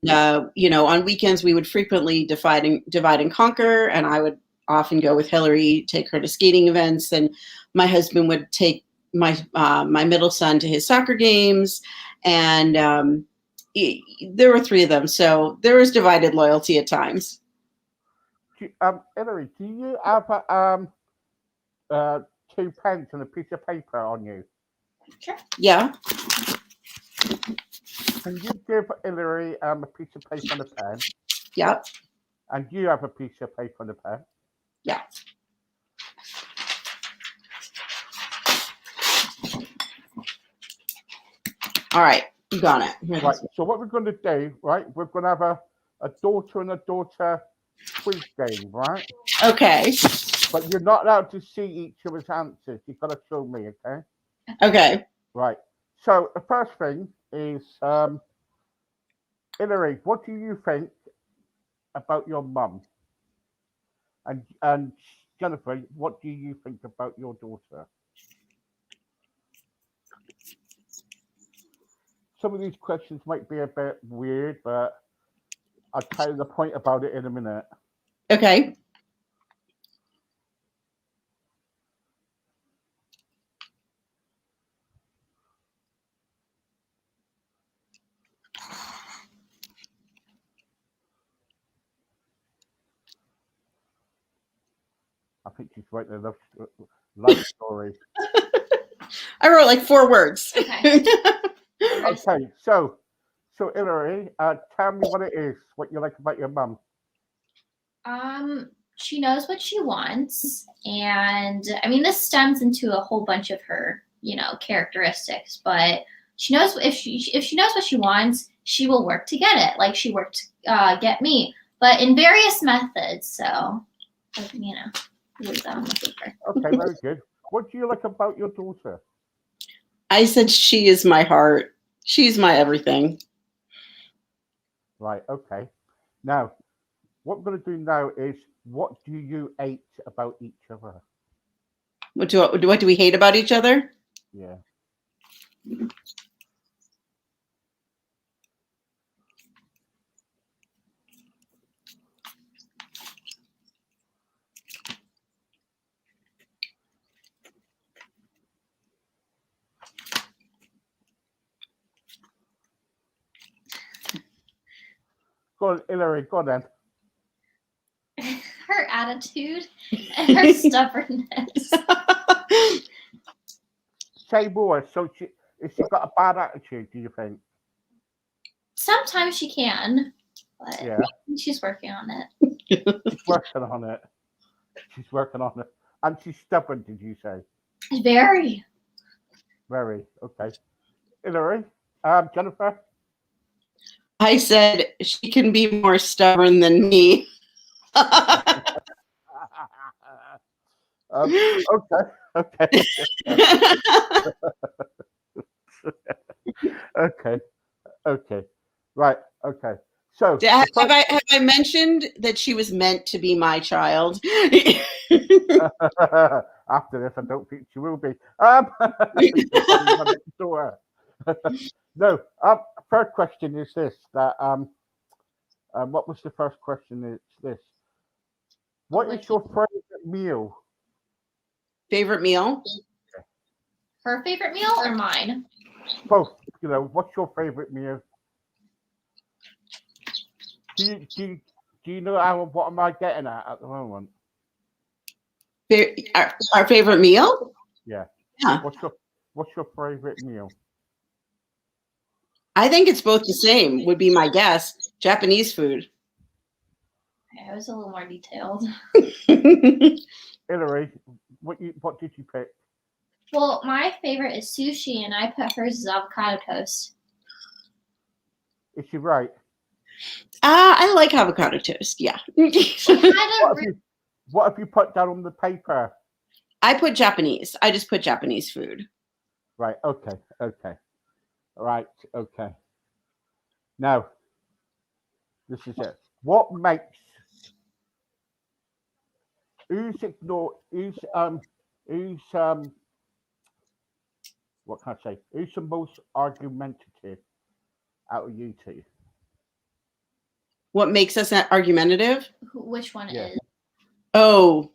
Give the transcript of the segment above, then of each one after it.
On weekends we would frequently divide and conquer, and I would often go with Hillary, take her to skating events, and my husband would take my middle son to his soccer games, and there were three of them, so there was divided loyalty at times. Hillary, do you have uh, 2 pens and a piece of paper on you? Sure. Yeah. Can you give Hillary a piece of paper and a pen? Yep. And you have a piece of paper and a pen? Yeah. All right, you got it. Right. So what we're going to do, right? We're going to have a daughter and a daughter quiz game, right? Okay. But you're not allowed to see each other's answers. You've got to show me, okay? Okay. Right. So the first thing is, Hillary, what do you think about your mum? And Jennifer, what do you think about your daughter? Some of these questions might be a bit weird, but I'll tell you the point about it in a minute. Okay. I think she's writing a love story. I wrote like 4 words. Okay. Okay, so Hillary, tell me what it is, what you like about your mum. She knows what she wants, and I mean, this stems into a whole bunch of her, characteristics. But she knows if she knows what she wants, she will work to get it, like she worked get me, but in various methods. So, leave that on the paper. Okay, very good. What do you like about your daughter? I said she is my heart. She's my everything. Right, okay. Now, what we're going to do now is, what do you hate about each other? What do we hate about each other? Yeah. Go on, Hillary, go on then. Her attitude and her stubbornness. Say more. So has she got a bad attitude, do you think? Sometimes she can, but Yeah. she's working on it. She's working on it. She's working on it. And she's stubborn, did you say? Very. Very. Okay. Hillary, Jennifer? I said she can be more stubborn than me. Okay. Okay. Okay. Right. Okay. So have I mentioned that she was meant to be my child? After this, I don't think she will be. No. Third question is this: that what was the first question? It's this: what is your favorite meal? Favorite meal? Her favorite meal or mine? Both. What's your favorite meal? Do you know what am I getting at the moment? Our favorite meal? Yeah. Yeah. What's your favorite meal? I think it's both the same, would be my guess. Japanese food. I was a little more detailed. Hillary, what did you pick? Well, my favorite is sushi, and I put hers as avocado toast. Is she right? I like avocado toast. Yeah. What have you put down on the paper? I put Japanese. I just put Japanese food. Right. Okay. Right. Okay. Now, this is it. What makes what can I say? Who's the most argumentative out of you two? What makes us argumentative? Which one Yeah. is? Oh.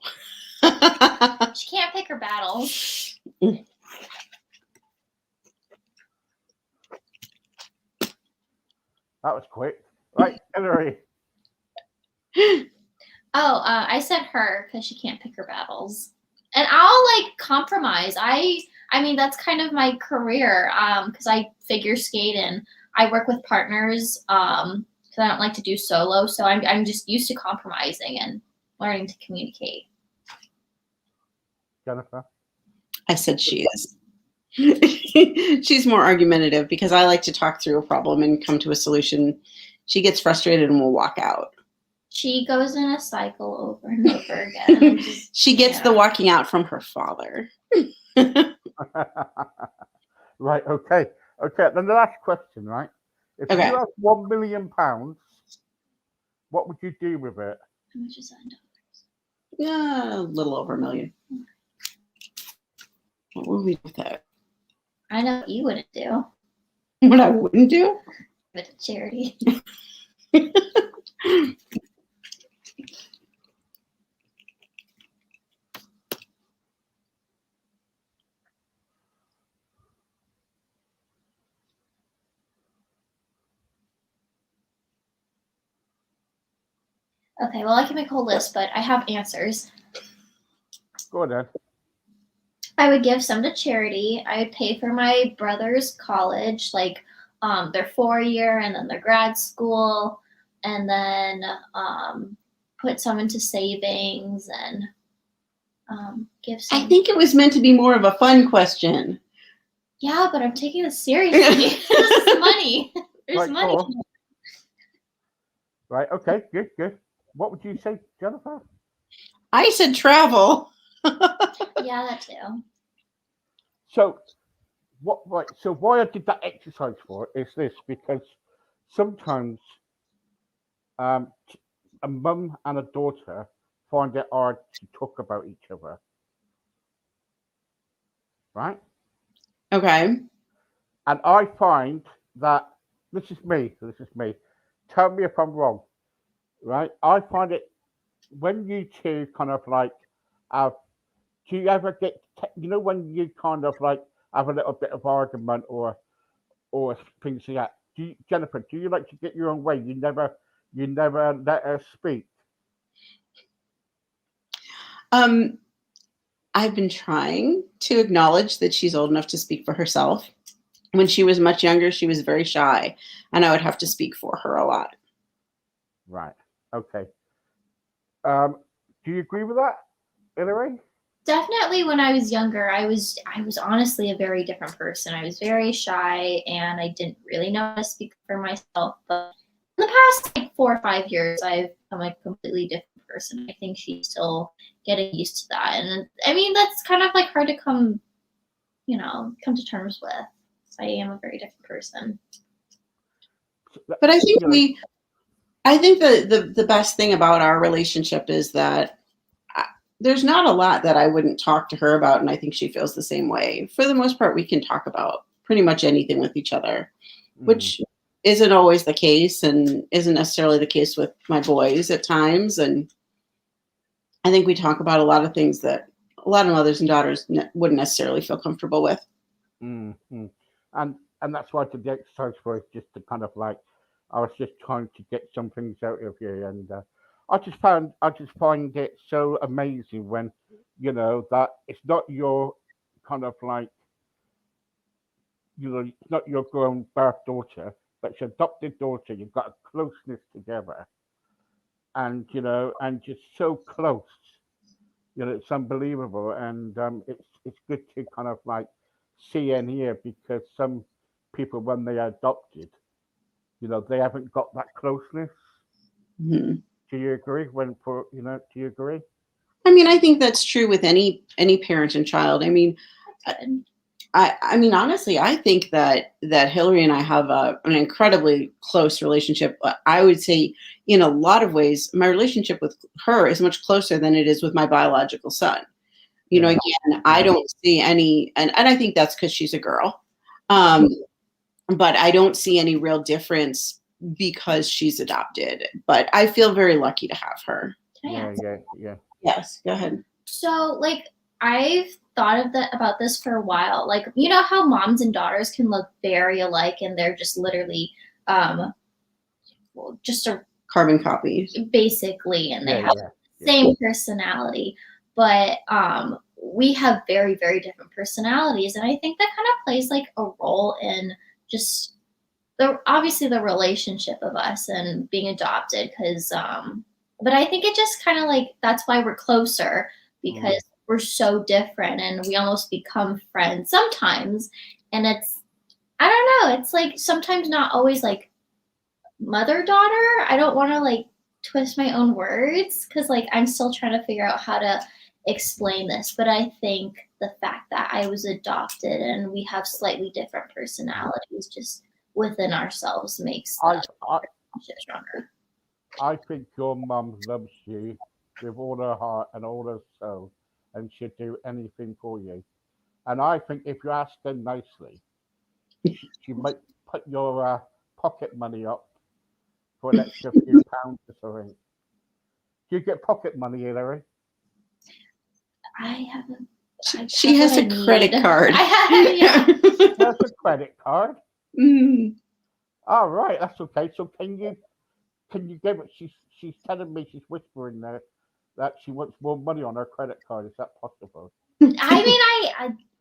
She can't pick her battles. That was quick. Right, Hillary. I said her because she can't pick her battles. And I'll like compromise. I mean that's kind of my career. Because I figure skate and I work with partners. Because I don't like to do solo. So I'm just used to compromising and learning to communicate. Jenifer. I said she is. She's more argumentative because I like to talk through a problem and come to a solution. She gets frustrated and will walk out. She goes in a cycle over and over again. She gets the walking out from her father. Right, okay. Okay, then the last question, right? If Okay. you have £1 million, what would you do with it? How much is that in dollars? Yeah, a little over $1 million. What would we do with that? I know what you wouldn't do. What I wouldn't do? Give it to charity. Okay, well, I can make a whole list, but I have answers. Go on then. I would give some to charity. I would pay for my brother's college, like their 4-year and then their grad school, and then put some into savings and give some. I think it was meant to be more of a fun question. Yeah, but I'm taking this seriously. This is money. There's Right, money. go on. Right, okay, good, good. What would you say, Jenifer? I said travel. Yeah, that too. So, So why I did that exercise for is this, because sometimes a mum and a daughter find it hard to talk about each other, right? Okay. And I find that this is me. Tell me if I'm wrong, right? I find it when you two kind of like have. Do you ever get, when you kind of like have a little bit of argument or things like that? Jenifer, do you like to get your own way? You never let her speak. I've been trying to acknowledge that she's old enough to speak for herself. When she was much younger, she was very shy, and I would have to speak for her a lot. Right. Okay. Do you agree with that, Hillary? Definitely when I was younger, I was honestly a very different person. I was very shy and I didn't really know how to speak for myself. But in the past like 4 or 5 years, I've become a completely different person. I think she's still getting used to that. And I mean, that's kind of like hard to come to terms with. So I am a very different person. But I think the best thing about our relationship is that there's not a lot that I wouldn't talk to her about, and I think she feels the same way. For the most part, we can talk about pretty much anything with each other, which isn't always the case and isn't necessarily the case with my boys at times. And I think we talk about a lot of things that a lot of mothers and daughters wouldn't necessarily feel comfortable with. Mm-hmm. And that's why I did the exercise for, is just to kind of like, I was just trying to get some things out of you, and I just find it so amazing when that it's not your kind of like it's not your grown birth daughter, but it's your adopted daughter. You've got a closeness together, and and just so close. It's unbelievable, and it's good to kind of like see and hear, because some people, when they are adopted, they haven't got that closeness. Mm-hmm. Do you agree? Do you agree? I mean, I think that's true with any parent and child. I mean, I mean, honestly, I think that Hillary and I have an incredibly close relationship. I would say, in a lot of ways, my relationship with her is much closer than it is with my biological son. Again, I don't see any, and I think that's because she's a girl. But I don't see any real difference because she's adopted. But I feel very lucky to have her. Yeah. Yes, go ahead. So, like, I've thought of that about this for a while. Like, you know how moms and daughters can look very alike, and they're just literally, just a Carbon copies. basically, and they Yeah, have yeah. the same personality, but we have very, very different personalities, and I think that kind of plays like a role in just obviously the relationship of us and being adopted, because but I think it just kind of like that's why we're closer, because we're so different and we almost become friends sometimes. And it's, I don't know, it's like sometimes not always like mother daughter. I don't want to like twist my own words, because like I'm still trying to figure out how to explain this, but I think the fact that I was adopted and we have slightly different personalities just within ourselves makes the relationship stronger. I think your mum loves you with all her heart and all her soul, and she'd do anything for you. And I think if you ask her nicely, she might put your pocket money up for an extra few pounds or something. Do you get pocket money, Hillary? I have a. She has a credit card. Yeah. That's a credit card. Mm. All right, that's okay. So can you give it? She's telling me, she's whispering there that she wants more money on her credit card. Is that possible? I mean,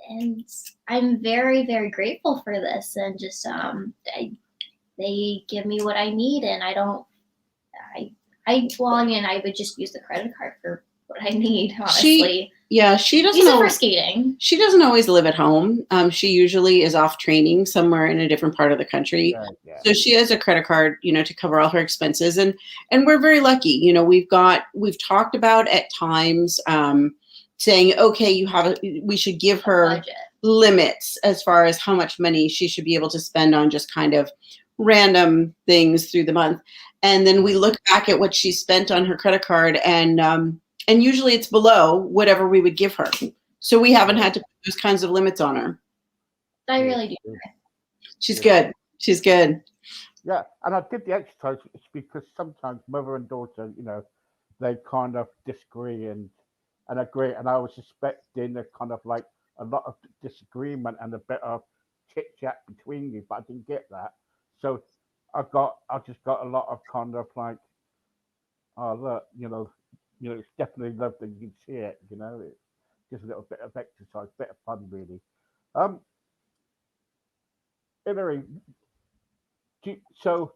and I'm very, very grateful for this, and just they give me what I need, and well, I mean, I would just use the credit card for what I need, honestly. She doesn't Use it know for skating. She doesn't always live at home. She usually is off training somewhere in a different part of the country. Yeah. So she has a credit card, to cover all her expenses, and we're very lucky. We've talked about at times saying, okay, we should give her Budget. limits as far as how much money she should be able to spend on just kind of random things through the month. And then we look back at what she spent on her credit card, and usually it's below whatever we would give her. So we haven't had to put those kinds of limits on her. I really do. She's good. She's good. Yeah, and I did the exercise because sometimes mother and daughter, they kind of disagree and agree, and I was expecting a kind of like a lot of disagreement and a bit of chit chat between you, but I didn't get that. So I just got a lot of kind of like, oh look, it's definitely love that you can see it, it's just a little bit of exercise, bit of fun really. Hillary, so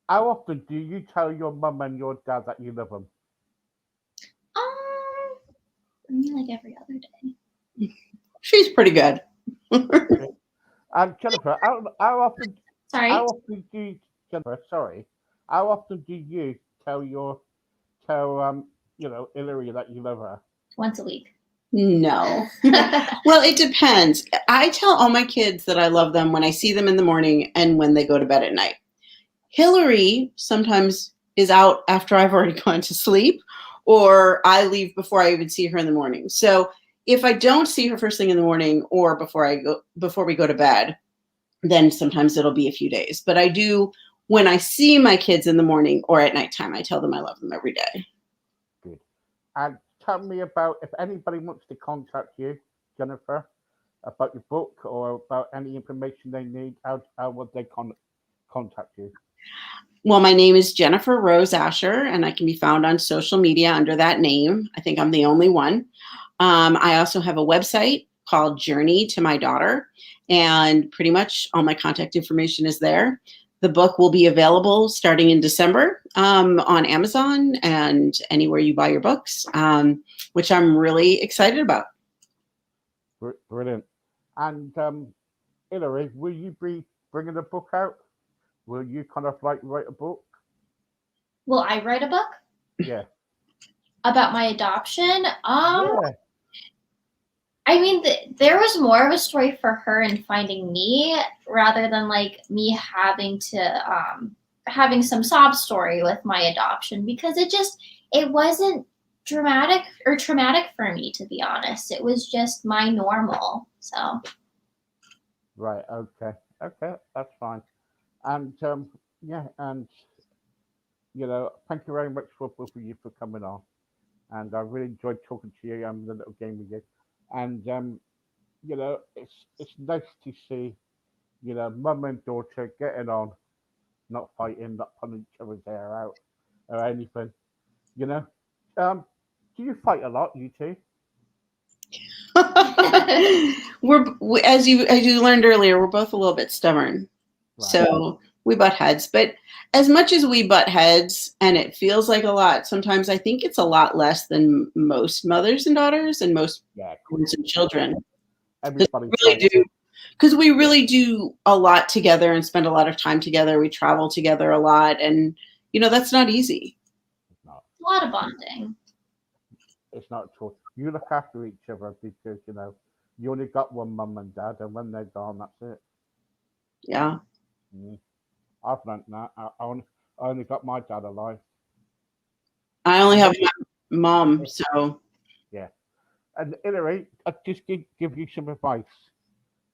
how often do you tell your mum and your dad that you love them? I mean, like every other day. She's pretty good. And Jennifer, how often? Sorry. How often do you, Jennifer? Sorry, how often do you tell Hillary that you love her? Once a week. No. Well, it depends. I tell all my kids that I love them when I see them in the morning and when they go to bed at night. Hillary sometimes is out after I've already gone to sleep, or I leave before I even see her in the morning. So if I don't see her first thing in the morning or before we go to bed, then sometimes it'll be a few days. But I do, when I see my kids in the morning or at nighttime, I tell them I love them every day. Good. And tell me about, if anybody wants to contact you, Jennifer, about your book or about any information they need, how would they contact you? Well, my name is Jenifer Rose Asher, and I can be found on social media under that name. I think I'm the only one. I also have a website called Journey to My Daughter, and pretty much all my contact information is there. The book will be available starting in December on Amazon and anywhere you buy your books, which I'm really excited about. Brilliant. And Hillary, will you be bringing a book out? Will you kind of like write a book? Will I write a book? Yeah. About my adoption? Yeah. I mean, there was more of a story for her in finding me rather than like me having to having some sob story with my adoption, because it wasn't dramatic or traumatic for me, to be honest. It was just my normal. So Right. Okay. Okay. That's fine. And yeah, and thank you very much for both of you for coming on, and I really enjoyed talking to you and the little game we did, and it's nice to see mum and daughter getting on, not fighting, not pulling each other's hair out or anything. You know, um, do you fight a lot, you two? As you learned earlier, we're both a little bit stubborn, Right. so we butt heads. But as much as we butt heads, and it feels like a lot, sometimes I think it's a lot less than most mothers and daughters and most Yeah, parents and children. everybody Really fights. do, because we really do a lot together and spend a lot of time together. We travel together a lot, and that's not easy. It's not. A lot of bonding. It's not at all. You look after each other because you only got one mum and dad, and when they're gone, that's it. Yeah, Mm. I've learnt that. I only got my dad alive. I only And have my mom, so yeah. And anyway, I just give you some advice.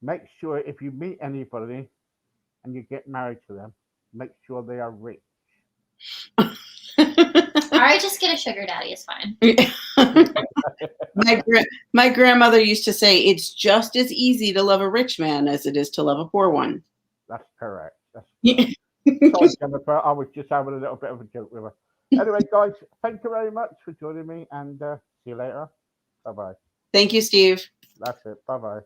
Make sure if you meet anybody and you get married to them, make sure they are rich. All right, just get a sugar daddy. It's fine. my grandmother used to say it's just as easy to love a rich man as it is to love a poor one. That's correct. That's correct. Sorry, Jennifer. I was just having a little bit of a joke with her. Anyway, guys, thank you very much for joining me, and see you later. Bye bye. Thank you, Steve. That's it. Bye bye.